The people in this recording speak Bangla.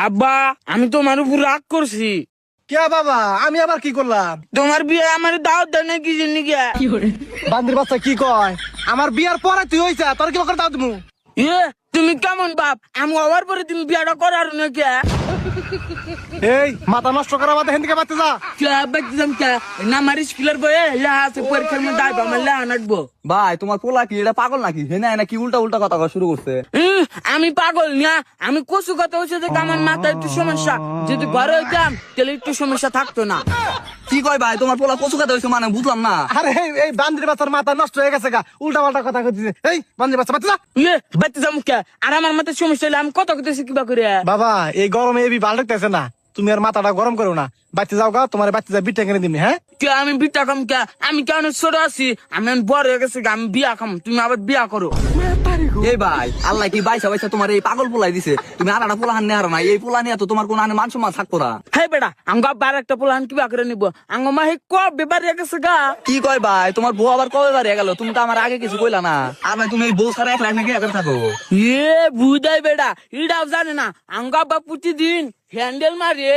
আব্বা আমি তোমার উপর রাগ করছি। কে বাবা, আমি আবার কি করলাম? তোমার বিয়ে আমার দাওয়াত দেয় না কি জানি গিয়া। বান্দির বাচ্চা কি কয়? আমার বিয়ার পরে তুই হইছা, তোর কি করে দাও তুমি? তুমি কেমন বাপ? আমি হওয়ার পরে তুমি বিয়াটা করার না কে? এই মাথা নষ্ট করা বাদে হেন থেকে বাচ্চা যা। আমার স্কুলের বয়ে লেহা আছে, পরীক্ষার মধ্যে আইবা আমার লেহা নাটবো। ভাই তোমার পোলা কি এটা পাগল নাকি? হ্যাঁ নাকি উল্টা উল্টা কথা কওয়া শুরু করছে। আমি পাগল না, আমি কচু কথা হচ্ছে যে আমার মাথায় একটু সমস্যা। যদি ঘরে হইতাম তাহলে একটু সমস্যা থাকতো না। কি কয় ভাই, তোমার পোলা কচু খাতে হয়েছে মানে বুঝলাম না। আরে এই বান্দির বাচ্চার মাথা নষ্ট হয়ে গেছে গা, উল্টা পাল্টা কথা কইতেছে। এই বান্দির বাচ্চা বাচ্চা যা। বাচ্চা যাম কে? আর আমার মাথায় সমস্যা হলে আমি কত করতেছি কিবা করে। বাবা এই গরমে এবি ভাল লাগতেছে না, তুমি আর মাথাটা গরম করো না। বাচ্চা যাও গা, তোমার বাচ্চা যা বিটা কিনে দিবি। হ্যাঁ কে আমি বিটা খাম কে? আমি কেন ছোট আছি? আমি বড় হয়ে গেছি, আমি বিয়া খাম, তুমি আবার বিয়া করো। এই ভাই আল্লাহ কি বাইসা বাইসা তোমার এই পাগল পোলাই দিছে, তুমি আলাদা পোলা হান নেহার না। এই পোলা নিয়ে তো তোমার কোন মান সম্মান থাকবো না। হে বেটা আঙ্গ আবার একটা পোলাহান কিবা করে নিব? আঙ্গ মা হে কবে বাড়ি গেছে গা? কি কয় ভাই, তোমার বউ আবার কবে বাড়িয়ে গেল? তুমি তো আমার আগে কিছু কইলা না। আর ভাই তুমি এই বউ সারা একলা নাকি একা থাকো? বুঝাই বেটা এটাও জানে না। আঙ্গ আব্বা প্রতিদিন হ্যান্ডেল মারে।